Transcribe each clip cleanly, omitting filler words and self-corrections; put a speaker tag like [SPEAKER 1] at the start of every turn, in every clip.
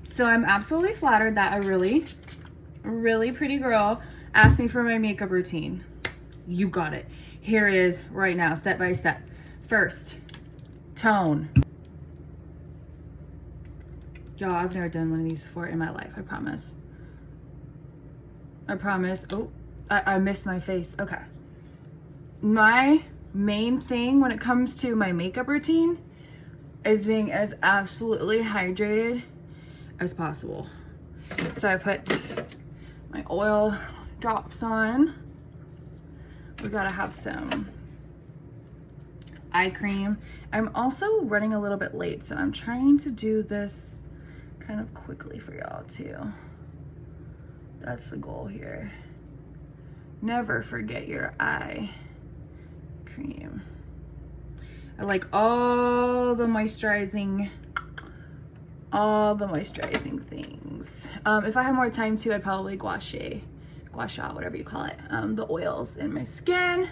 [SPEAKER 1] So I'm absolutely flattered that a really pretty girl asked me for my makeup routine. You got it. Here it is right now, step by step. First, tone. Y'all, I've never done one of these before in my life, I promise. I promise. Oh, I missed my face. Okay. My main thing when it comes to my makeup routine is being as absolutely hydrated as possible. So I put my oil drops on. We gotta have some eye cream. I'm also running a little bit late, so I'm trying to do this kind of quickly for y'all too. That's the goal here. Never forget your eye cream. I like all the moisturizing things. If I had more time to, I'd probably gua sha, whatever you call it, the oils in my skin.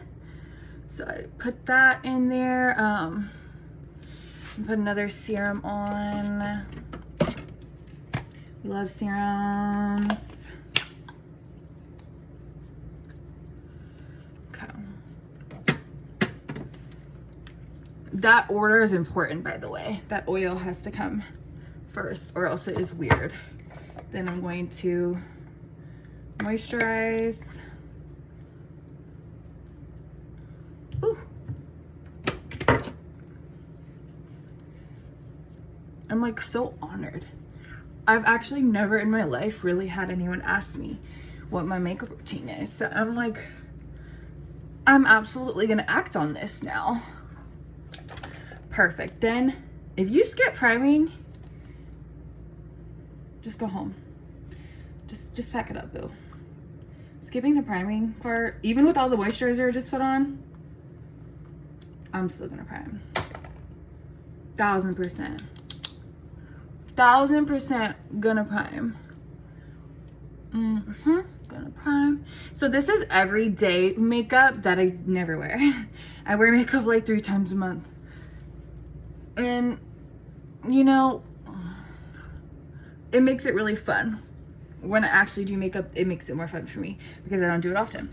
[SPEAKER 1] So I put that in there. Put another serum on. We love serums. Okay. That order is important, by the way. That oil has to come first, or else it is weird. Then I'm going to moisturize. Ooh. I'm like so honored. I've actually never in my life really had anyone ask me what my makeup routine is. So I'm like, I'm absolutely gonna act on this now. Perfect. Then if you skip priming, just go home. Just pack it up, boo. Skipping the priming part, even with all the moisturizer I just put on, I'm still gonna prime. 1000%. 1000% gonna prime. Gonna prime. So this is everyday makeup that I never wear. I wear makeup like 3 times a month. And you know, it makes it really fun. When I actually do makeup, it makes it more fun for me because I don't do it often.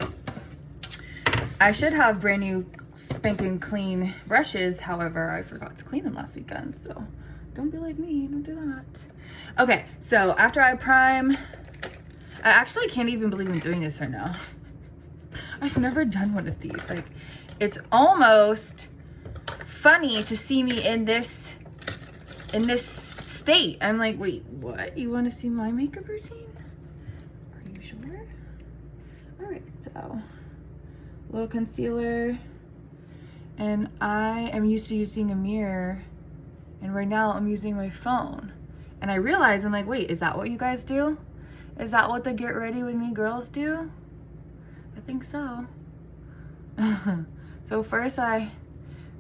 [SPEAKER 1] I should have brand new spanking clean brushes. However, I forgot to clean them last weekend. So don't be like me, don't do that. Okay, so after I prime, I actually can't even believe I'm doing this right now. I've never done one of these. Like, it's almost funny to see me in this state. I'm like, wait, what? You want to see my makeup routine? Are you sure? All right, so little concealer, and I am used to using a mirror, and right now I'm using my phone, and I realize, I'm like, wait, is that what you guys do? Is that what the get ready with me girls do? I think so. So first I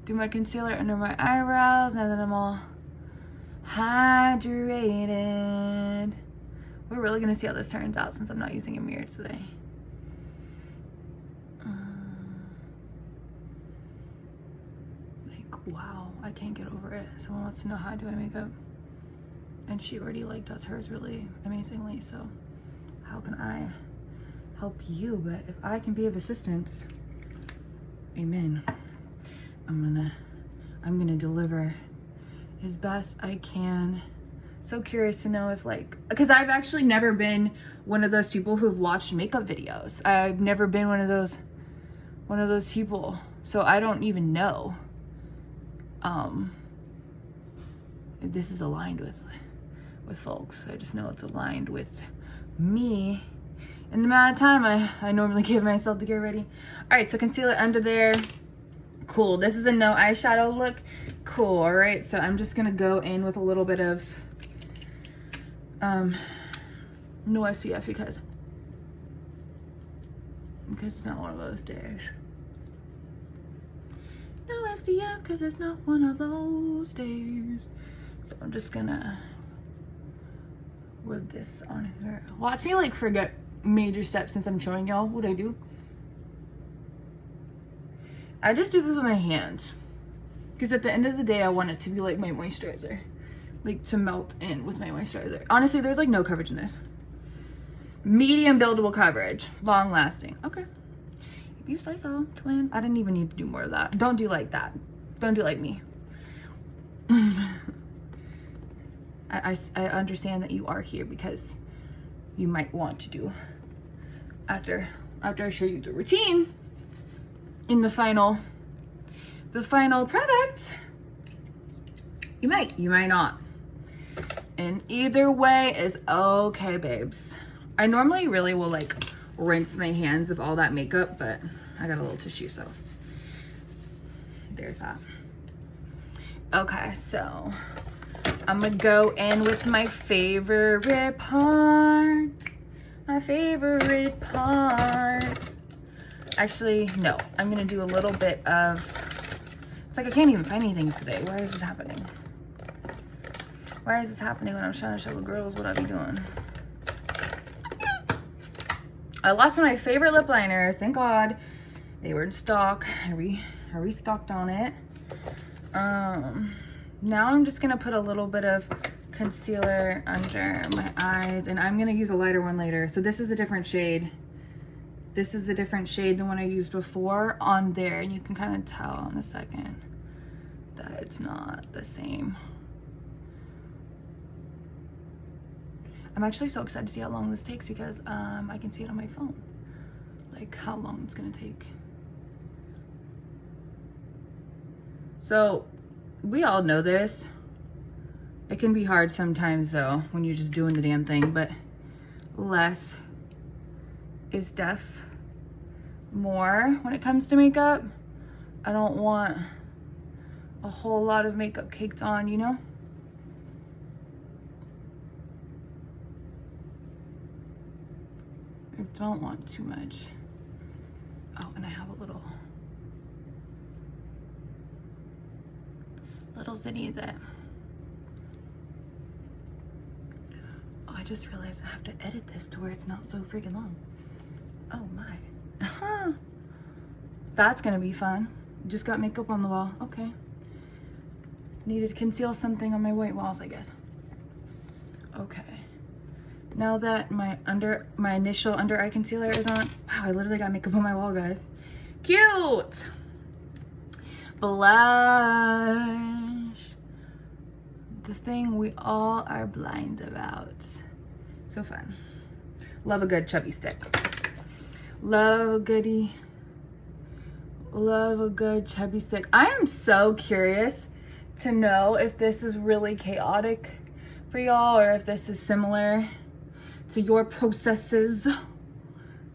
[SPEAKER 1] do my concealer under my eyebrows, now that I'm all hydrated. We're really gonna see how this turns out since I'm not using a mirror today. Like, wow, I can't get over it. Someone wants to know how I do my makeup, and she already like does hers really amazingly, so how can I help you? But if I can be of assistance, amen. I'm gonna deliver as best I can. So curious to know if, like, because I've actually never been one of those people who've watched makeup videos. I've never been one of those people, so I don't even know if this is aligned with folks. I just know it's aligned with me and the amount of time I normally give myself to get ready. All right, so concealer under there. Cool. This is a no eyeshadow look. Cool. All right, so I'm just gonna go in with a little bit of no SPF because it's not one of those days. No SPF because it's not one of those days. So I'm just gonna rub this on here. Watch me like forget major steps since I'm showing y'all what I do. I just do this with my hands because at the end of the day I want it to be like my moisturizer. like to melt in with my moisturizer. Honestly, there's like no coverage in this. Medium buildable coverage, long lasting. Okay, if you say so, twin. I didn't even need to do more of that. Don't do like that. Don't do like me. I understand that you are here because you might want to do after I show you the routine in the final product. You might not. And either way is okay, babes. I normally really will like rinse my hands of all that makeup, but I got a little tissue, so there's that. Okay, so I'm gonna go in with my favorite part. My favorite part. Actually, no, I'm gonna do a little bit of, it's like I can't even find anything today. Why is this happening? Why is this happening when I'm trying to show the girls what I be doing? I lost one of my favorite lip liners. Thank God they were in stock. I restocked on it. Now I'm just gonna put a little bit of concealer under my eyes, and I'm gonna use a lighter one later. So this is a different shade. This is a different shade than what I used before on there, and you can kind of tell in a second that it's not the same. I'm actually so excited to see how long this takes because I can see it on my phone, like how long it's gonna take. So we all know this. It can be hard sometimes though when you're just doing the damn thing, but less is def more when it comes to makeup. I don't want a whole lot of makeup caked on, you know? I don't want too much. Oh, and I have a little zinnies that. Oh, I just realized I have to edit this to where it's not so freaking long. Oh my. That's gonna be fun. Just got makeup on the wall. Okay. Needed to conceal something on my white walls, I guess. Okay. Now that my initial under eye concealer is on. Wow, I literally got makeup on my wall, guys. Cute. Blush. The thing we all are blind about. So fun. Love a good chubby stick. Love a goodie. Love a good chubby stick. I am so curious to know if this is really chaotic for y'all or if this is similar to your processes.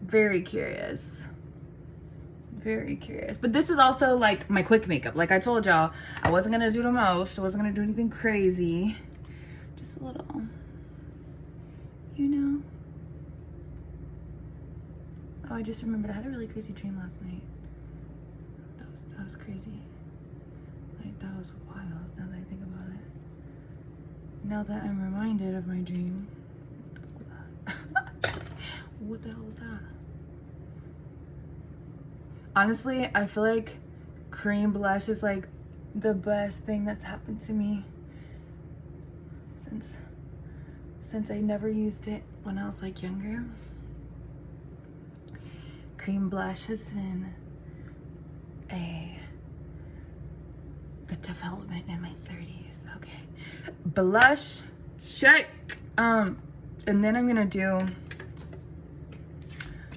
[SPEAKER 1] Very curious. Very curious. But this is also like my quick makeup. Like I told y'all, I wasn't gonna do the most. I wasn't gonna do anything crazy. Just a little, you know. Oh, I just remembered I had a really crazy dream last night. That was crazy. Like that was wild now that I think about it. Now that I'm reminded of my dream. What was that? What the hell was that? Honestly, I feel like cream blush is like the best thing that's happened to me since I never used it when I was like younger. Cream blush has been the development in my 30s. Okay, blush check. And then I'm gonna do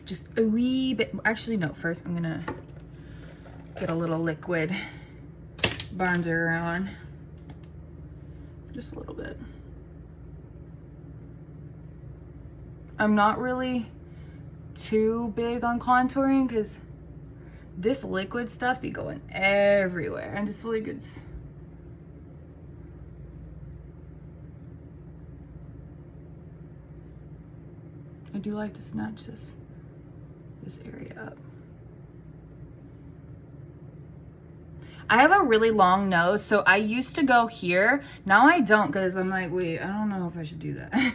[SPEAKER 1] just a wee bit. Actually, no, first I'm gonna get a little liquid bronzer on. Just a little bit. I'm not really too big on contouring because this liquid stuff be going everywhere and just like it's I do like to snatch this area up. I have a really long nose, so I used to go here. Now I don't because I'm like, wait, I don't know if I should do that.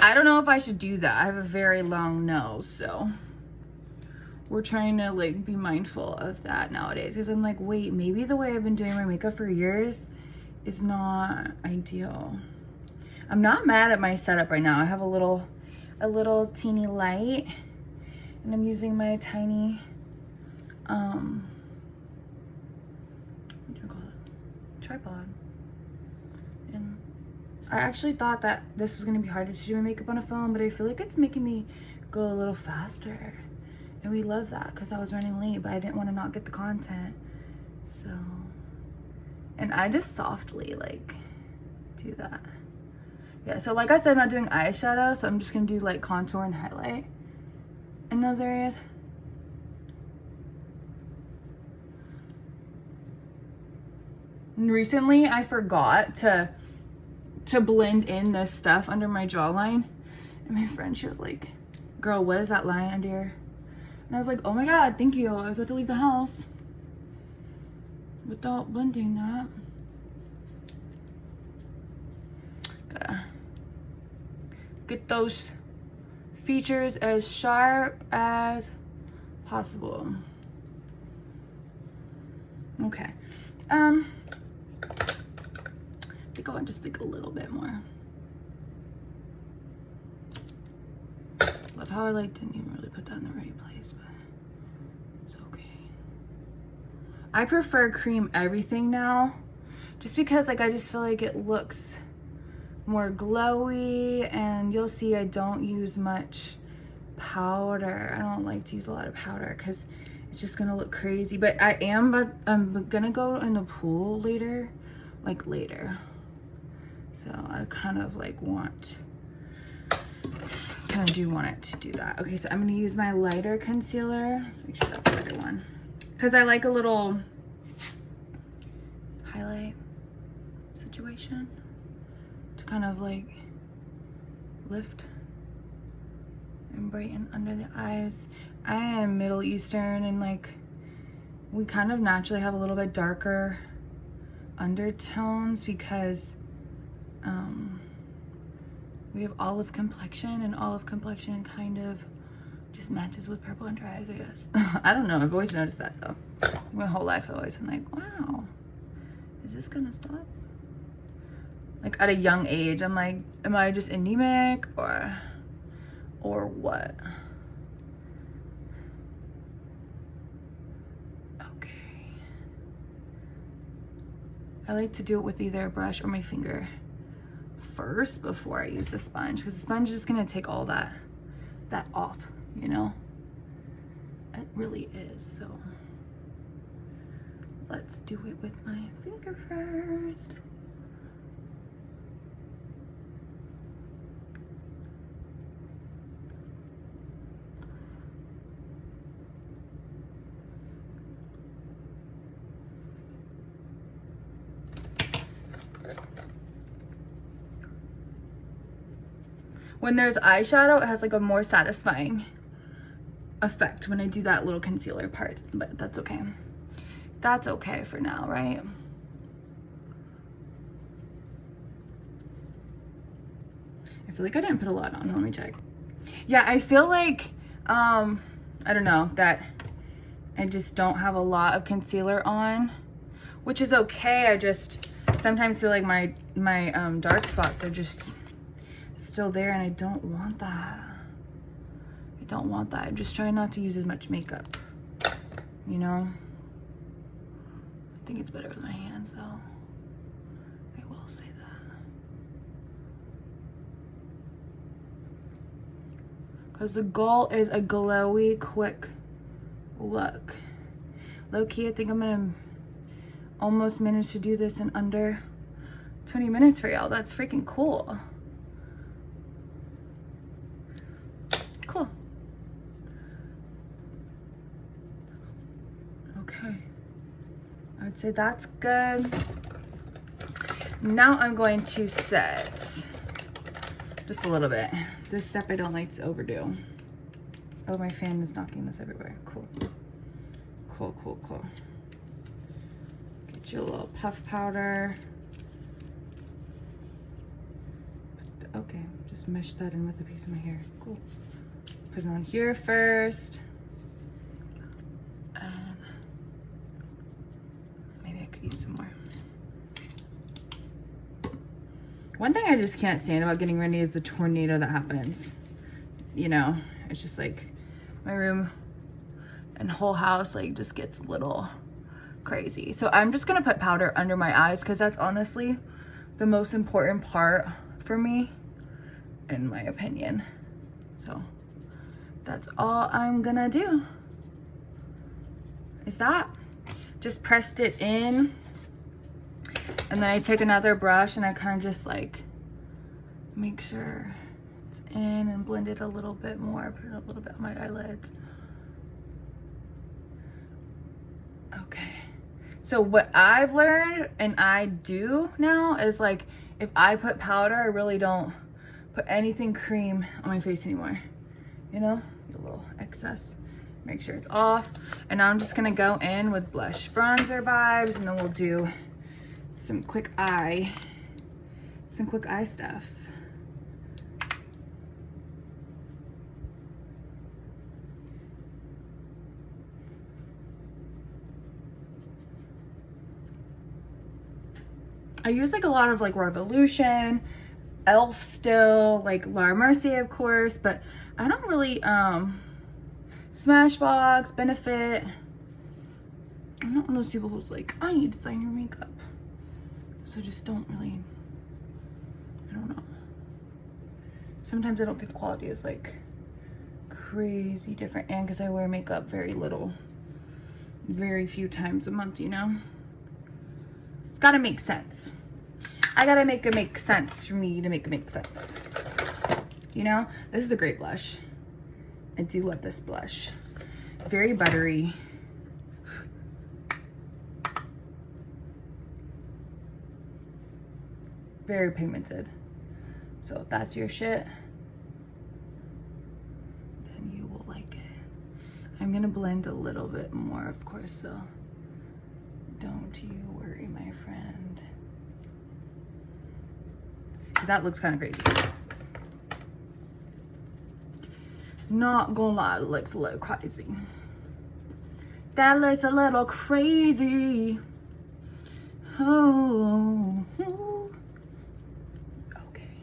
[SPEAKER 1] I don't know if I should do that. I have a very long nose, so we're trying to like be mindful of that nowadays because I'm like, wait, maybe the way I've been doing my makeup for years is not ideal. I'm not mad at my setup right now. I have a little teeny light, and I'm using my tiny, what do you call it? Tripod. And I actually thought that this was gonna be harder to do my makeup on a phone, but I feel like it's making me go a little faster. And we love that because I was running late, but I didn't want to not get the content. So, and I just softly like do that. Yeah, so like I said, I'm not doing eyeshadow, so I'm just gonna do like contour and highlight in those areas. And recently I forgot to blend in this stuff under my jawline, and my friend, she was like, girl, what is that line under your... And I was like, oh my god, thank you. I was about to leave the house without blending that. Gotta get those features as sharp as possible. Okay. I think I want just like a little bit more. Love how I like didn't even really put that in the right place, but it's okay. I prefer cream everything now, just because like I just feel like it looks more glowy, and you'll see I don't use much powder. I don't like to use a lot of powder because it's just gonna look crazy. But I'm gonna go in the pool later, like later. So I kind of like do want it to do that. Okay, so I'm gonna use my lighter concealer. Let's make sure that's the lighter one, because I like a little highlight situation to kind of like lift and brighten under the eyes. I am Middle Eastern, and like we kind of naturally have a little bit darker undertones because we have olive complexion, and olive complexion kind of just matches with purple under eyes, I guess. I don't know, I've always noticed that though. My whole life I've always been like, wow, is this gonna stop? Like at a young age, I'm like, am I just anemic or what? Okay. I like to do it with either a brush or my finger first before I use the sponge, because the sponge is gonna take all that off, you know? It really is. So let's do it with my finger first. When there's eyeshadow, it has like a more satisfying effect when I do that little concealer part, but that's okay. That's okay for now, right? I feel like I didn't put a lot on. Let me check. Yeah, I feel like, I don't know, that I just don't have a lot of concealer on, which is okay. I just sometimes feel like my dark spots are just still there, and I don't want that. I don't want that. I'm just trying not to use as much makeup, you know? I think it's better with my hands though. I will say that. Because the goal is a glowy, quick look. Low key, I think I'm gonna almost manage to do this in under 20 minutes for y'all. That's freaking cool. Cool. Okay. I would say that's good. Now I'm going to set just a little bit. This step I don't like to overdo. Oh, my fan is knocking this everywhere. Cool. Cool, cool, cool. Get you a little puff powder. Okay, just mesh that in with a piece of my hair. Cool. Put it on here first. And maybe I could use some more. One thing I just can't stand about getting ready is the tornado that happens. You know, it's just like my room and whole house like just gets a little crazy. So I'm just gonna put powder under my eyes because that's honestly the most important part for me, in my opinion. So that's all I'm gonna do. Is that? Just pressed it in. And then I take another brush and I kind of just like make sure it's in and blend it a little bit more. Put it a little bit on my eyelids. Okay. So what I've learned and I do now is like, if I put powder, I really don't put anything cream on my face anymore. You know, a little excess. Make sure it's off. And now I'm just gonna go in with blush bronzer vibes, and then we'll do some quick eye stuff. I use like a lot of like Revolution, Elf still, like La Mercier of course, but I don't really, Smashbox, Benefit. I'm not one of those people who's like, I need designer makeup. So just don't really, I don't know. Sometimes I don't think quality is like crazy different, and because I wear makeup very few times a month, you know? It's gotta make sense. I gotta make it make sense for me to make it make sense. You know? This is a great blush. I do love this blush. Very buttery. Very pigmented. So if that's your shit, then you will like it. I'm gonna blend a little bit more, of course, though. Don't you worry, my friend. Because that looks kind of crazy. Not gonna lie, it looks a little crazy. That looks a little crazy. Oh. Okay.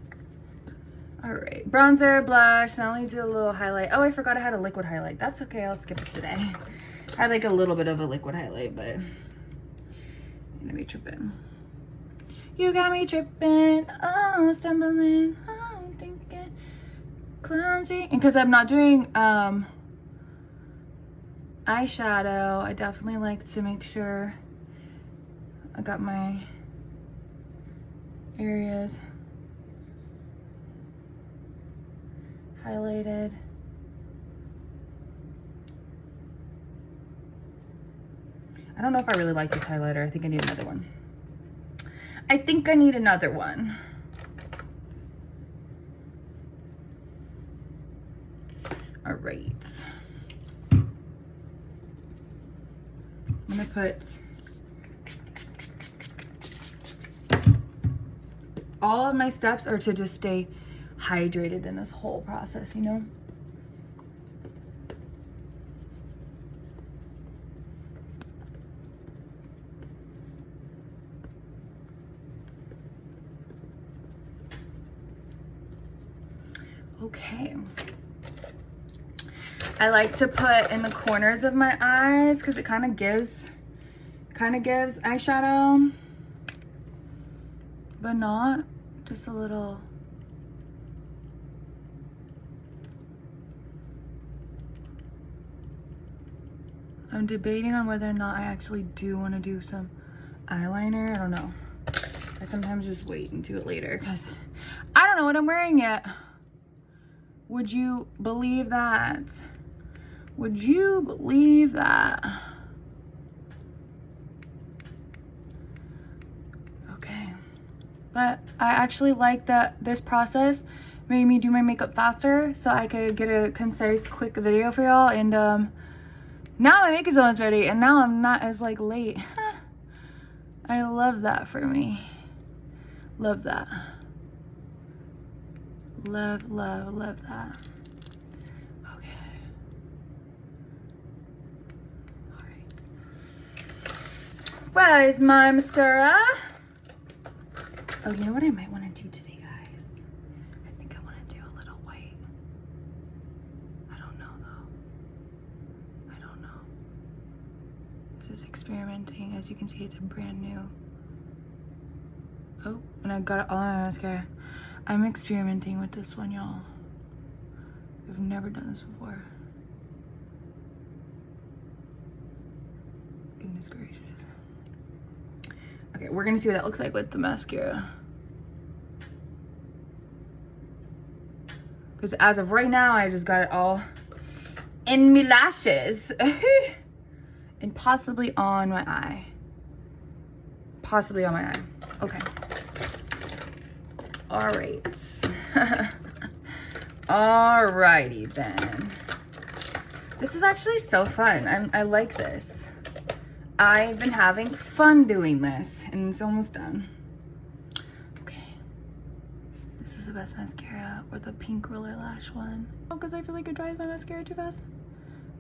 [SPEAKER 1] All right. Bronzer, blush. Now I need to do a little highlight. Oh, I forgot I had a liquid highlight. That's okay. I'll skip it today. I had like a little bit of a liquid highlight, but I'm gonna be tripping. You got me tripping. Oh, stumbling. Oh, thinking. Clumsy. And because I'm not doing eyeshadow, I definitely like to make sure I got my areas highlighted. I don't know if I really like this highlighter. I think I need another one. I think I need another one. All right. I'm gonna put all of my steps are to just stay hydrated in this whole process, you know? Okay. I like to put in the corners of my eyes because it kind of gives eyeshadow, but not just a little. I'm debating on whether or not I actually do want to do some eyeliner. I don't know. I sometimes just wait and do it later because I don't know what I'm wearing yet. Would you believe that? Would you believe that? Okay. But I actually like that this process made me do my makeup faster so I could get a concise, quick video for y'all. And now my makeup's almost ready and now I'm not as like late. I love that for me. Love that. Love, love, love that. Okay. All right. Where is my mascara? Oh, you know what I might want to do today, guys? I think I want to do a little white. I don't know, though. I don't know. Just experimenting. As you can see, it's a brand new. Oh, and I got it all on my mascara. I'm experimenting with this one, y'all. I've never done this before. Goodness gracious. Okay, we're gonna see what that looks like with the mascara. Because as of right now, I just got it all in my lashes. And possibly on my eye. Possibly on my eye. Okay. All right. Alrighty then. This is actually so fun. I like this. I've been having fun doing this, and it's almost done. Okay. This is the best mascara, or the pink roller lash one. Oh, because I feel like it dries my mascara too fast.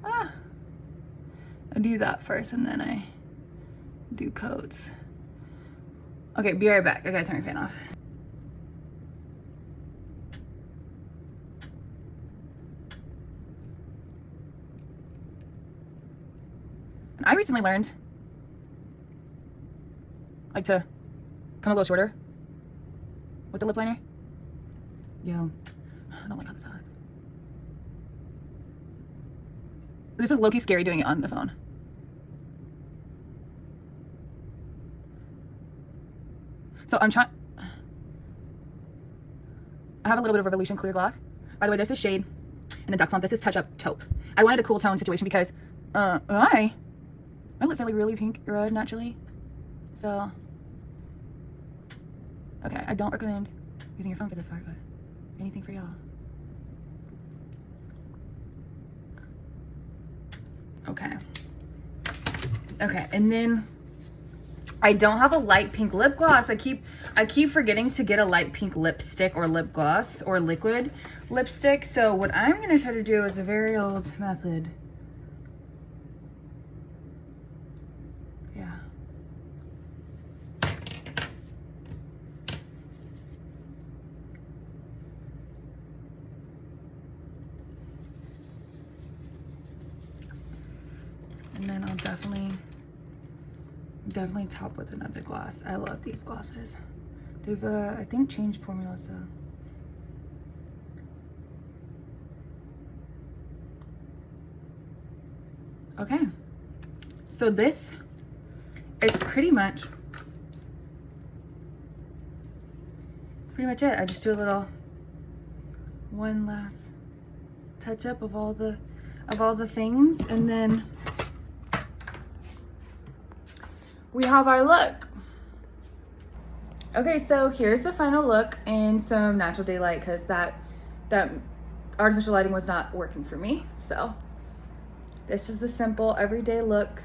[SPEAKER 1] Ah. I do that first, and then I do coats. Okay, be right back. I gotta turn my fan off. I recently learned like to come a little shorter with the lip liner. Yo, I don't like how this hot. This is low-key scary doing it on the phone. So I'm trying. I have a little bit of Revolution Clear Gloss. By the way, this is shade in the Duck Plump. This is Touch Up Taupe. I wanted a cool tone situation because my lips are like really pink red naturally. So, okay, I don't recommend using your phone for this part, but anything for y'all. Okay. Okay, and then I don't have a light pink lip gloss. I keep forgetting to get a light pink lipstick or lip gloss or liquid lipstick. So what I'm gonna try to do is a very old method. Yeah. And then I'll definitely top with another gloss. I love these glosses. They've, I think, changed formulas though. Okay, so this is pretty much it. I just do a little one last touch up of all the things, and then we have our look. Okay, so here's the final look in some natural daylight, because that artificial lighting was not working for me. So this is the simple everyday look